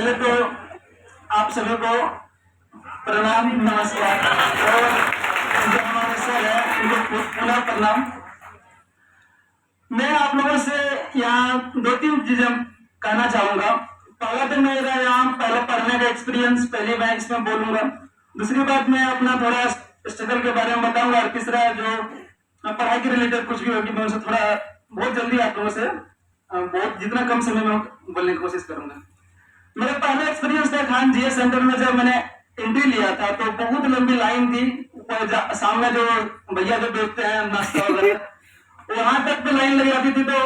पहले तो आप सभी को प्रणाम, नमस्कार। और जो हमारे सर है उनको पुनः प्रणाम। मैं आप लोगों से यहाँ 2-3 चीजें कहना चाहूंगा। पहला तो मेरा यहाँ पहले पढ़ने का एक्सपीरियंस पहली मैं इसमें बोलूंगा। दूसरी बात मैं अपना थोड़ा स्ट्रगल के बारे में बताऊंगा। और तीसरा जो पढ़ाई के रिलेटेड कुछ भी होगी मैं उसे थोड़ा बहुत जल्दी आप लोगों से बहुत जितना कम समय में बोलने की कोशिश करूंगा। मेरा पहला एक्सपीरियंस था खान जीएस सेंटर में। जब मैंने एंट्री लिया था तो बहुत लंबी लाइन थी। सामने जो भैया जो बेचते हैं नाश्ता वगैरह वहां तक तो लाइन लग जाती थी। तो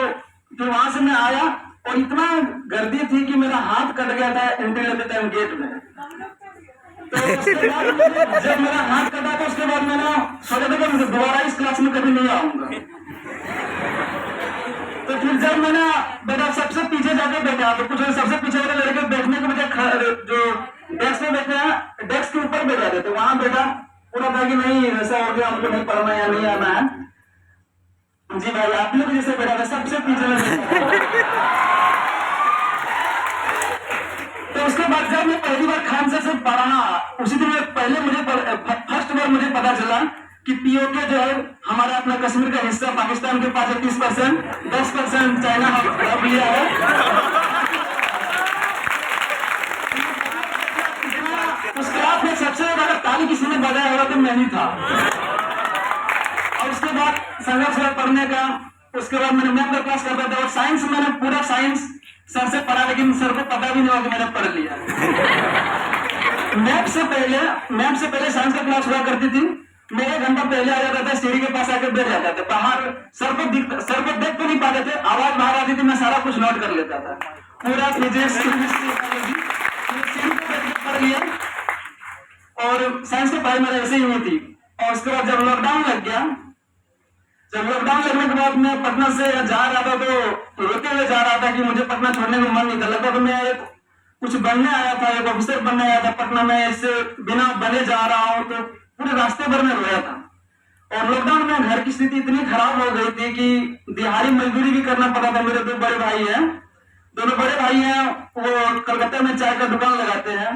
फिर वहां से मैं आया और इतना गर्दी थी कि मेरा हाथ कट गया था एंट्री लेते टाइम गेट में। तो उसके बाद जब मेरा हाथ कटा तो उसके बाद मैंने सोचा था कि दोबारा इस क्लास में कभी नहीं आऊंगा। तो फिर जब मैंने बेटा सबसे पीछे जाके बैठा तो कुछ सबसे पीछे वाले लड़के बैठने के बजाय जो डेस्क में बैठे हैं डेस्क के ऊपर बैठ जाते थे वहां बैठा पूरा था कि नहीं ऐसा हो गया हमको नहीं पढ़ना या नहीं आना है। जी भाई आप लोग जैसे बैठा था सबसे पीछे में। तो उसके बाद जब मैं पहली बार खान सर से पढ़ा उसी दिन पहले मुझे फर्स्ट बार मुझे पता चला कि पीओके जो है हमारा अपना कश्मीर का हिस्सा पाकिस्तान के पास 30%, 10% चाइना अब लिया है। उस क्लास में सबसे ज्यादा ताली किसी ने बजाया होगा तो मैं ही था। और उसके बाद संघर्ष पढ़ने का उसके बाद मैंने मैथ का क्लास करता था और साइंस मैंने पूरा साइंस सर से पढ़ा लेकिन सर को पता भी नहीं हुआ कि मैंने पढ़ लिया। मैथ से पहले साइंस का क्लास हुआ करती थी। मेरे घंटा पहले आ जाता था सीढ़ी के पास आकर बैठ जाता था। बाहर सर को देख तो नहीं पाते थे आवाज बाहर आती थी मैं सारा कुछ नोट कर लेता था पूरा फिजिक्स केमिस्ट्री पढ़ लिया। और साइंस की पढ़ाई मेरा ऐसे ही हुई थी। और उसके बाद जब लॉकडाउन लग गया लॉकडाउन लगने के बाद मैं पटना से जा रहा था तो रोते हुए जा रहा था कि मुझे पटना छोड़ने का मन नहीं था। लगभग मैं कुछ बनने आया था एक ऑफिसर बनने आया था पटना में। इससे बिना बने जा रहा हूँ तो पूरे रास्ते भर में रोया था। और लॉकडाउन में घर की स्थिति इतनी खराब हो गई थी कि दिहाड़ी मजदूरी भी करना पड़ा था। मेरे 2 बड़े भाई हैं, दोनों बड़े भाई हैं वो कलकत्ता में चाय का दुकान लगाते हैं।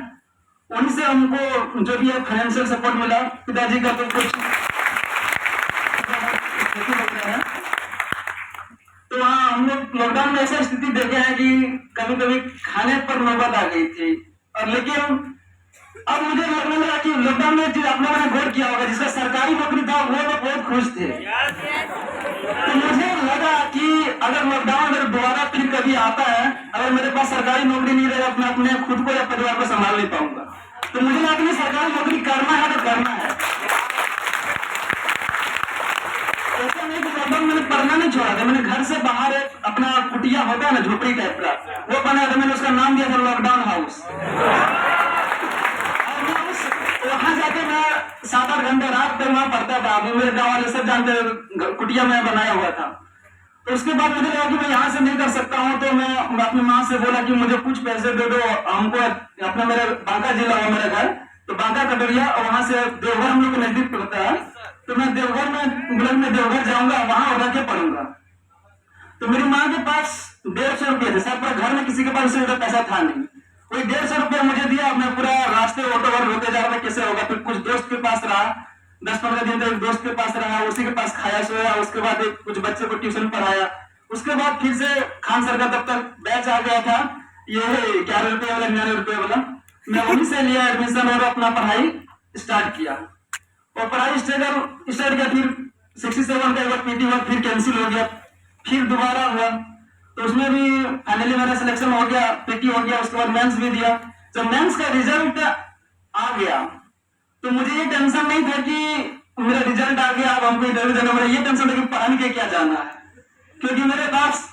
उन्हीं से हमको जो भी है फाइनेंशियल सपोर्ट मिला। पिताजी का तो कुछ तो वहाँ हम लोग लॉकडाउन में ऐसी स्थिति देखे हैं कि कभी कभी खाने पर नौबत आ गई थी। और लेकिन अब मुझे लगने लगा कि लॉकडाउन में जो आप लोगों ने गौर किया होगा जिसका सरकारी नौकरी था वो लोग बहुत खुश थे। तो मुझे लगा कि अगर लॉकडाउन अगर दोबारा फिर कभी आता है अगर मेरे पास सरकारी नौकरी नहीं रहेगा मैं अपने खुद को या परिवार को संभाल नहीं पाऊंगा। तो मुझे लगा कि सरकारी नौकरी करना है तो करना है। ऐसा नहीं कि लॉकडाउन मैंने पढ़ना नहीं छोड़ा था। मैंने घर से बाहर एक अपना कुटिया होता है ना झोपड़ी टाइप का वो बनाया था। मैंने उसका नाम दिया था लॉकडाउन हाउस। वहां जाके मैं 7-8 घंटे रात तक वहां पढ़ता था। अभी मेरे गाँव वाले सब जानते कुटिया में बनाया हुआ था। तो उसके बाद मुझे लगा कि मैं यहाँ से नहीं कर सकता हूँ। तो मैं अपनी माँ से बोला कि मुझे कुछ पैसे दे दो हमको अपना मेरा बांका जिला है मेरा घर तो बांका कटोरिया और वहां से देवघर हम लोग नजदीक पड़ता है। तो मैं देवघर में देवघर जाऊंगा वहां होगा के पढ़ूंगा। तो मेरी माँ के पास 150 रुपये थे। सब घर में किसी के पास उससे पैसा था नहीं। वही 150 रुपया मुझे दिया। मैं पूरा रास्ते ऑटो भर रोते जा रहा था कैसे होगा। फिर कुछ दोस्त के पास रहा 10-15 दिन तक दोस्त के पास रहा उसी के पास खाया सोया। उसके बाद कुछ बच्चे को ट्यूशन पढ़ाया। उसके बाद फिर से खान सर का तब तक बैच आ गया था ये 11 रुपये वाला 99 रुपये वाला। मैं वहीं से लिया एडमिशन और अपना पढ़ाई स्टार्ट किया। और पढ़ाई स्टार्ट किया। फिर 67 का एक बार पीटी हुआ फिर कैंसिल हो गया फिर दोबारा हुआ। तो उसमें भी फाइनली मेरा सिलेक्शन हो गया पीटी हो गया। उसके बाद मेंस भी दिया। जब मेंस का रिजल्ट आ गया तो मुझे ये टेंशन नहीं था कि मेरा रिजल्ट आ गया अब हमको इंटरव्यू देना पड़ा। ये टेंशन था कि पढ़ने के क्या जाना है क्योंकि मेरे पास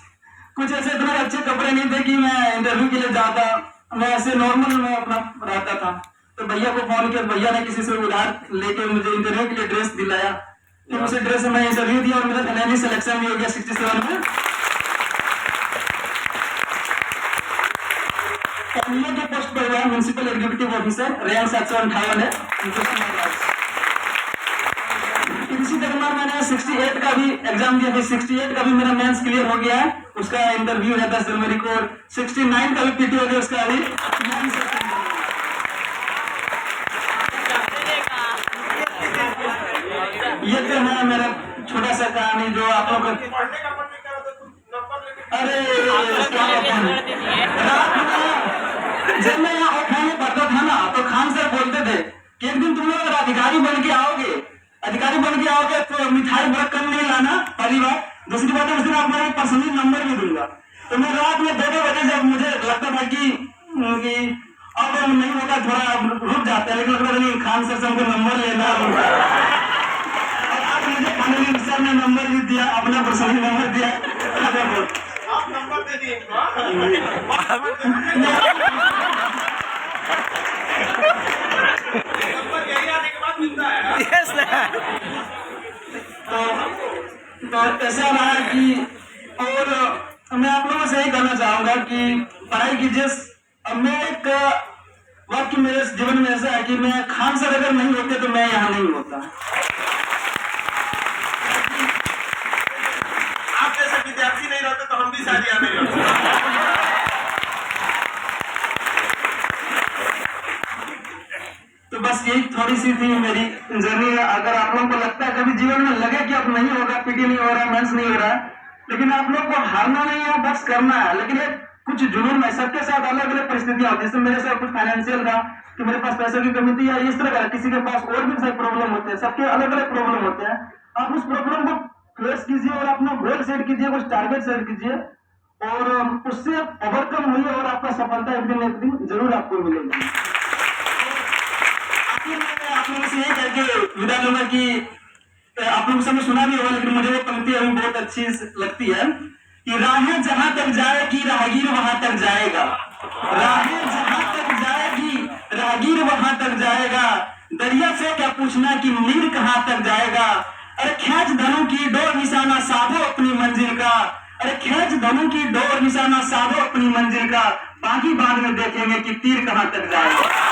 कुछ ऐसे इतने अच्छे कपड़े नहीं थे कि मैं इंटरव्यू के लिए जाता। मैं ऐसे नॉर्मल में अपना रहता था। तो भैया को फोन किया भैया ने किसी से उधार लेके मुझे इंटरव्यू के लिए ड्रेस दिलाया। फिर उसी ड्रेस में मैं इंटरव्यू दिया और मेरा फाइनली सिलेक्शन भी हो गया 67 में। के पोस्ट पर हुआ म्युनिसिपल एग्जीक्यूटिव ऑफिसर रैंक 758 है। इसी दरमियान मैंने 68 का भी एग्जाम दिया। 68 का भी मेरा मेंस क्लियर हो गया है। उसका इंटरव्यू है 10 जनवरी को। 69 का भी पीटी हो गया उसका अभी ध्यान से सुनिए। ये तो है मेरा छोटा सा कहानी जो आप लोग अरे रात में जब मैं यहाँ ऑफा में पढ़ता था ना तो खान सर बोलते थे कि एक दिन तुम लोग अगर अधिकारी बन के आओगे तो मिठाई बड़ा कम नहीं लाना, पहली बात। दूसरी बात है उस दिन आपको एक पर्सनल नंबर भी दूंगा। तो मैं रात में 2-2 बजे जब मुझे लगता था कि अब नहीं होगा, थोड़ा रुक जाता है, लेकिन लगता था नहीं खान सर से हमको नंबर लेना होगा। और आज मुझे फाइनली सर ने नंबर भी दिया, अपना पर्सनल नंबर दिया। आप नंबर दे दिए नंबर यही आने के बाद मिलता है। तो ऐसा रहा कि और मैं आप लोगों से यही कहना चाहूंगा कि पढ़ाई कीजिए। अब मैं एक वक्त मेरे जीवन में ऐसा है कि मैं खान सर अगर नहीं होते तो मैं यहाँ नहीं होता। आप जैसे विद्यार्थी नहीं रहते तो हम भी शादी यहाँ नहीं होते। तो बस यही थोड़ी सी थी मेरी जर्नी। अगर आप लोगों को लगता है कभी जीवन में लगे कि अब नहीं होगा, पीटी नहीं हो रहा, मेंस नहीं हो रहा, लेकिन आप लोग को हारना नहीं है, बस करना है। लेकिन एक कुछ जुनून में सबके साथ अलग अलग परिस्थितियां होती है। जैसे मेरे साथ कुछ फाइनेंशियल था कि मेरे पास पैसे की कमी थी, या इस तरह का किसी के पास और भी सारे प्रॉब्लम होते हैं, सबके अलग अलग प्रॉब्लम होते हैं। आप उस प्रॉब्लम को फेस कीजिए और अपना गोल सेट कीजिए, कुछ टारगेट सेट कीजिए और उससे ओवरकम होइए और आपका सफलता एक दिन जरूर आपको मिलेगी। आप लोगों से ये कह के विदा लूंगा कि आप लोगों से सुना भी होगा, लेकिन मुझे वो पंक्ति अभी बहुत अच्छी लगती है कि राहें जहां तक जाएगी राहगीर वहां तक जाएगा, राहें जहां तक जाएगी राहगीर वहां तक जाएगा, दरिया से क्या पूछना कि नीर कहां तक जाएगा। अरे खींच धनु की डोर निशाना साधो अपनी मंजिल का, अरे खींच धनु की डोर निशाना साधो अपनी मंजिल का, बाकी बाद में देखेंगे कि तीर कहां तक जाएगा।